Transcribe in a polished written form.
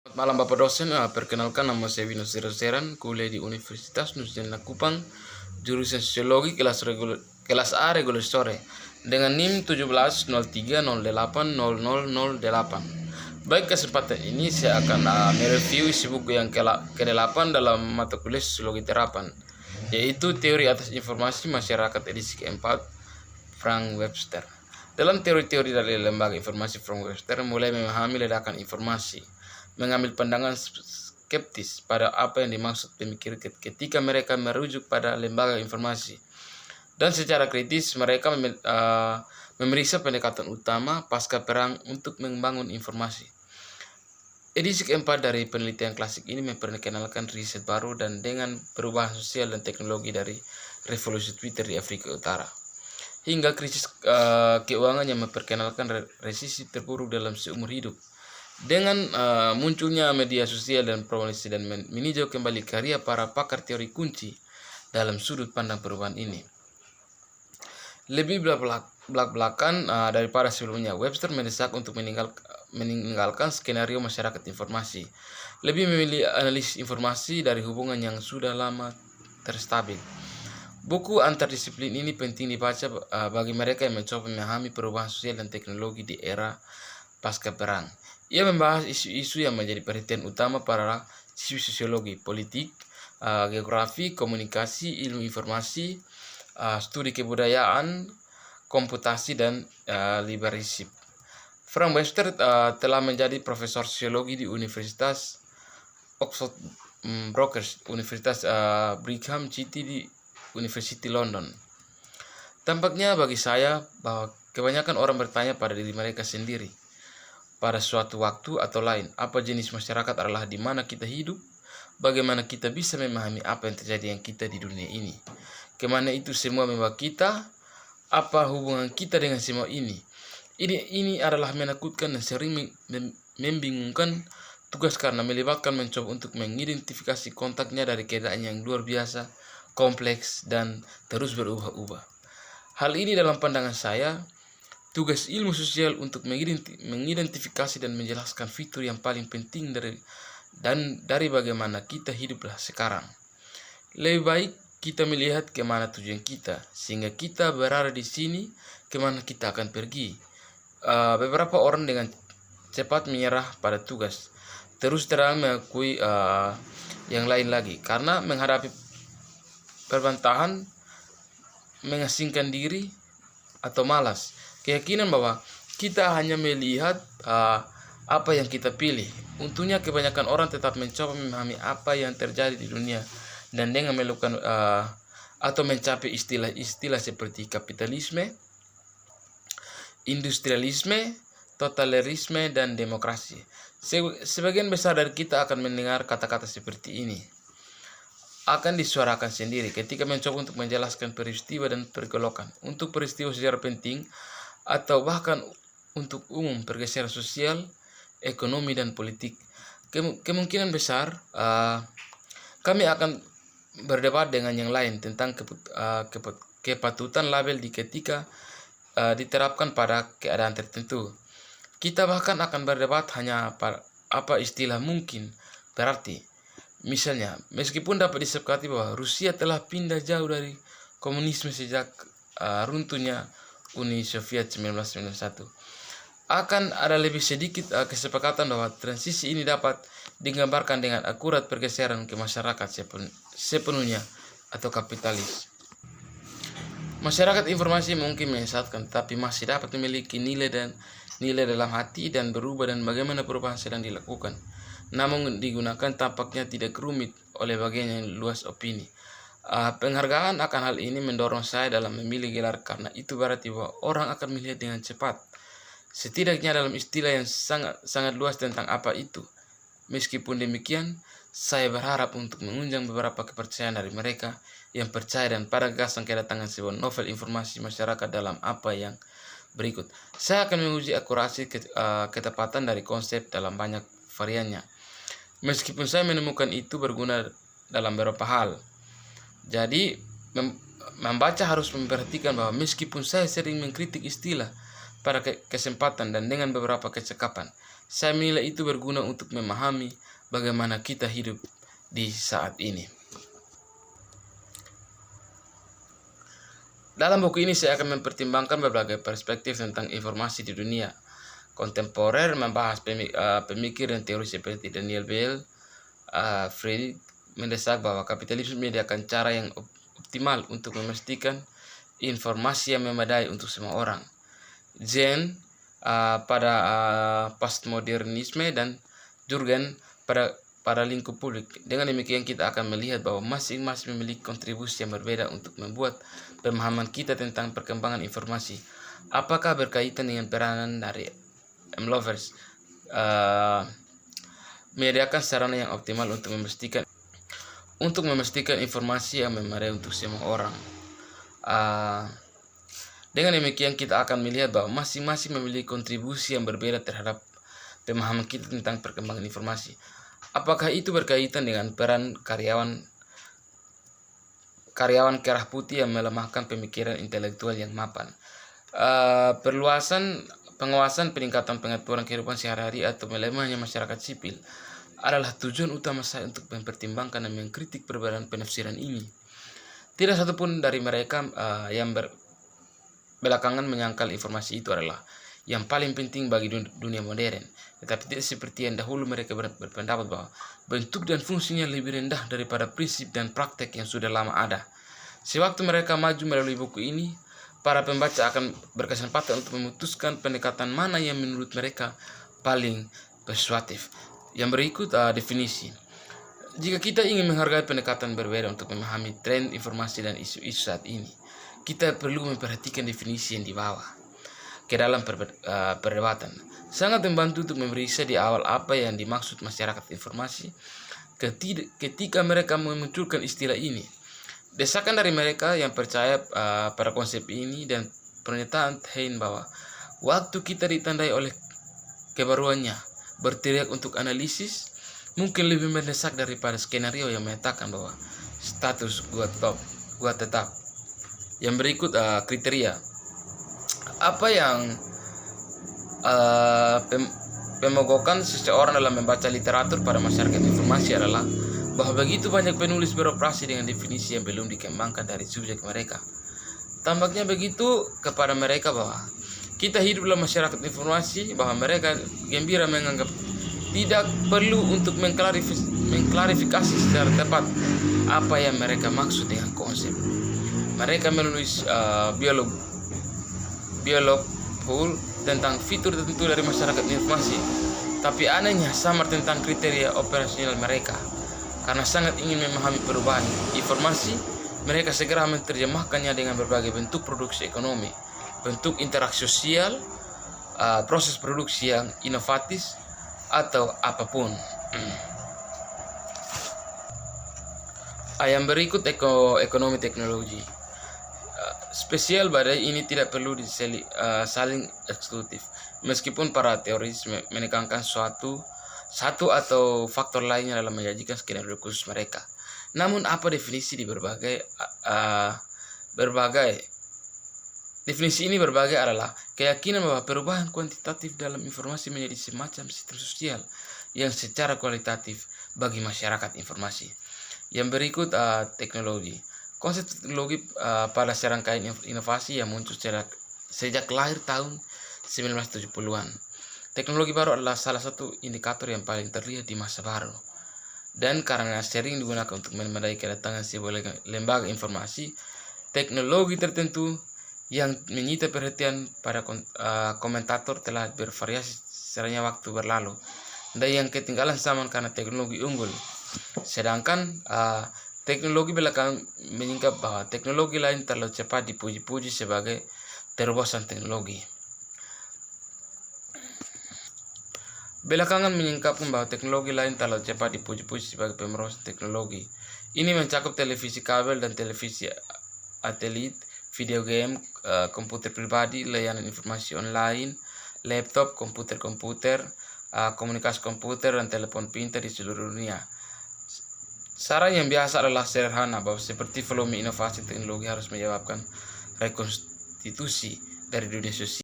Selamat malam Bapak dosen, perkenalkan nama saya Vino Seran, kuliah di Universitas Nusantara Kupang, jurusan Sosiologi kelas A reguler sore, dengan NIM 1703080008. Baik, kesempatan ini saya akan mereview isi buku yang ke-8 dalam mata kuliah Sosiologi Terapan, yaitu Teori Atas Informasi Masyarakat edisi keempat, Frank Webster. Dalam teori-teori dari lembaga informasi Frank Webster mulai memahami ledakan informasi, mengambil pandangan skeptis pada apa yang dimaksud pemikir ketika mereka merujuk pada lembaga informasi, dan secara kritis mereka memeriksa pendekatan utama pasca perang untuk membangun informasi. Edisi keempat dari penelitian klasik ini memperkenalkan riset baru dan dengan perubahan sosial dan teknologi dari revolusi Twitter di Afrika Utara hingga krisis keuangan yang memperkenalkan resesi terburuk dalam seumur hidup. Dengan munculnya media sosial dan promosi dan meninjau kembali karya para pakar teori kunci dalam sudut pandang perubahan ini. Lebih belak-belakan daripada sebelumnya, Webster mendesak untuk meninggalkan skenario masyarakat informasi, lebih memilih analisis informasi dari hubungan yang sudah lama terstabil. Buku antardisiplin ini penting dibaca bagi mereka yang mencoba memahami perubahan sosial dan teknologi di era pasca perang. Ia membahas isu-isu yang menjadi perhatian utama para siswi sosiologi, politik, geografi, komunikasi, ilmu informasi, studi kebudayaan, komputasi, dan liberalisme. Frank Webster telah menjadi profesor sosiologi di Universitas Oxford Brookes, Universitas Brigham City di University London. Tampaknya bagi saya bahwa kebanyakan orang bertanya pada diri mereka sendiri, pada suatu waktu atau lain, apa jenis masyarakat adalah di mana kita hidup, bagaimana kita bisa memahami apa yang terjadi yang kita di dunia ini, kemana itu semua membawa kita, apa hubungan kita dengan semua ini. Ini adalah menakutkan dan sering membingungkan tugas karena melibatkan mencoba untuk mengidentifikasi kontaknya dari keadaan yang luar biasa, kompleks, dan terus berubah-ubah. Hal ini dalam pandangan saya, tugas ilmu sosial untuk mengidentifikasi dan menjelaskan fitur yang paling penting dari bagaimana kita hiduplah sekarang. Lebih baik kita melihat kemana tujuan kita, sehingga kita berada di sini, kemana kita akan pergi. Beberapa orang dengan cepat menyerah pada tugas, terus terang mengakui yang lain lagi, karena menghadapi perbantahan, mengasingkan diri, atau malas. Keyakinan bahwa kita hanya melihat apa yang kita pilih. Untungnya kebanyakan orang tetap mencoba memahami apa yang terjadi di dunia, dan dengan melakukan atau mencapai istilah-istilah seperti kapitalisme, industrialisme, totalitarisme, dan demokrasi. Sebagian besar dari kita akan mendengar kata-kata seperti ini akan disuarakan sendiri ketika mencoba untuk menjelaskan peristiwa dan pergolakan. Untuk peristiwa sejarah penting atau bahkan untuk umum pergeseran sosial, ekonomi, dan politik, kemungkinan besar kami akan berdebat dengan yang lain tentang kepatutan label ketika diterapkan pada keadaan tertentu. Kita bahkan akan berdebat hanya apa istilah mungkin berarti. Misalnya, meskipun dapat disepakati bahwa Rusia telah pindah jauh dari komunisme sejak runtuhnya Uni Soviet 1991, akan ada lebih sedikit kesepakatan bahwa transisi ini dapat digambarkan dengan akurat pergeseran ke masyarakat sepenuhnya atau kapitalis. Masyarakat informasi mungkin menyesatkan, tapi masih dapat memiliki nilai dalam hati dan berubah, dan bagaimana perubahan sedang dilakukan. Namun digunakan tampaknya tidak rumit oleh bagian yang luas opini. Penghargaan akan hal ini mendorong saya dalam memilih gelar, karena itu berarti bahwa orang akan melihat dengan cepat, setidaknya dalam istilah yang sangat luas tentang apa itu. Meskipun demikian, saya berharap untuk mengundang beberapa kepercayaan dari mereka yang percaya dan pada gagasan kedatangan sebuah novel informasi masyarakat dalam apa yang berikut. Saya akan menguji akurasi ketepatan dari konsep dalam banyak variannya, meskipun saya menemukan itu berguna dalam beberapa hal. Jadi, membaca harus memperhatikan bahwa meskipun saya sering mengkritik istilah, pada kesempatan dan dengan beberapa kecakapan. Saya menilai itu berguna untuk memahami bagaimana kita hidup di saat ini. Dalam buku ini saya akan mempertimbangkan berbagai perspektif tentang informasi di dunia kontemporer, membahas pemikir dan teori seperti Daniel Bell, Friedrich mendesak bahwa kapitalisme menyediakan cara yang optimal untuk memastikan informasi yang memadai untuk semua orang. Zen pada postmodernisme dan Jurgen pada lingkup publik. Dengan demikian kita akan melihat bahwa masing-masing memiliki kontribusi yang berbeda untuk membuat pemahaman kita tentang perkembangan informasi. Apakah berkaitan dengan peranan dari M. Lovers menyediakan sarana yang optimal untuk memastikan informasi yang memadai untuk semua orang. Dengan demikian kita akan melihat bahwa masing-masing memiliki kontribusi yang berbeda terhadap pemahaman kita tentang perkembangan informasi. Apakah itu berkaitan dengan peran karyawan kerah putih yang melemahkan pemikiran intelektual yang mapan, penguasaan peningkatan pengaturan kehidupan sehari-hari, atau melemahnya masyarakat sipil adalah tujuan utama saya untuk mempertimbangkan dan mengkritik perbedaan penafsiran ini. Tidak satupun dari mereka yang belakangan menyangkal informasi itu adalah yang paling penting bagi dunia modern, tetapi tidak seperti yang dahulu mereka berpendapat bahwa bentuk dan fungsinya lebih rendah daripada prinsip dan praktek yang sudah lama ada. Sewaktu mereka maju melalui buku ini, para pembaca akan berkesempatan untuk memutuskan pendekatan mana yang menurut mereka paling persuasif. Yang berikut definisi. Jika kita ingin menghargai pendekatan berbeda untuk memahami tren informasi dan isu-isu saat ini, kita perlu memperhatikan definisi yang dibawa ke dalam perdebatan. Sangat membantu untuk memeriksa di awal apa yang dimaksud masyarakat informasi ketika mereka memunculkan istilah ini. Desakan dari mereka yang percaya pada konsep ini dan pernyataan Hein bahwa waktu kita ditandai oleh kebaruannya, berteriak untuk analisis mungkin lebih mendesak daripada skenario yang menyatakan bahwa status gua tetap. Yang berikut kriteria. Apa yang memogokkan seseorang dalam membaca literatur pada masyarakat informasi adalah bahwa begitu banyak penulis beroperasi dengan definisi yang belum dikembangkan dari subjek mereka. Tampaknya begitu kepada mereka bahwa kita hidup dalam masyarakat informasi, bahwa mereka gembira menganggap tidak perlu untuk mengklarifikasi secara tepat apa yang mereka maksud dengan konsep. Mereka menulis biolog full tentang fitur tertentu dari masyarakat informasi, tapi anehnya samar tentang kriteria operasional mereka. Karena sangat ingin memahami perubahan informasi, mereka segera menerjemahkannya dengan berbagai bentuk produksi ekonomi, bentuk interaksi sosial, proses produksi yang inovatif, atau apapun. Yang berikut ekonomi teknologi. Spesial badai ini tidak perlu saling eksklusif. Meskipun para teoris menekankan satu atau faktor lainnya dalam menyajikan skenario khusus mereka. Namun apa definisi di berbagai definisi ini berbagai adalah keyakinan bahwa perubahan kuantitatif dalam informasi menjadi semacam sistem sosial yang secara kualitatif bagi masyarakat informasi. Yang berikut teknologi. Konsep teknologi pada serangkaian inovasi yang muncul sejak lahir tahun 1970-an. Teknologi baru adalah salah satu indikator yang paling terlihat di masa baru. Dan karena sering digunakan untuk memadai kedatangan sebuah lembaga informasi, teknologi tertentu yang menyita perhatian pada komentator telah bervariasi seranya waktu berlalu. Dan yang ketinggalan zaman karena teknologi unggul. Sedangkan teknologi belakangan menyingkap bahwa teknologi lain terlalu cepat dipuji-puji sebagai terobosan teknologi. Belakangan menyingkapkan bahwa teknologi lain terlalu cepat dipuji-puji sebagai pemerosotan teknologi. Ini mencakup televisi kabel dan televisi satelit, video game, komputer pribadi, layanan informasi online, laptop, komputer, komunikasi komputer, dan telepon pintar di seluruh dunia. Saran yang biasa adalah sederhana bahwa seperti volume inovasi teknologi harus menyebabkan rekonstitusi dari dunia sosial.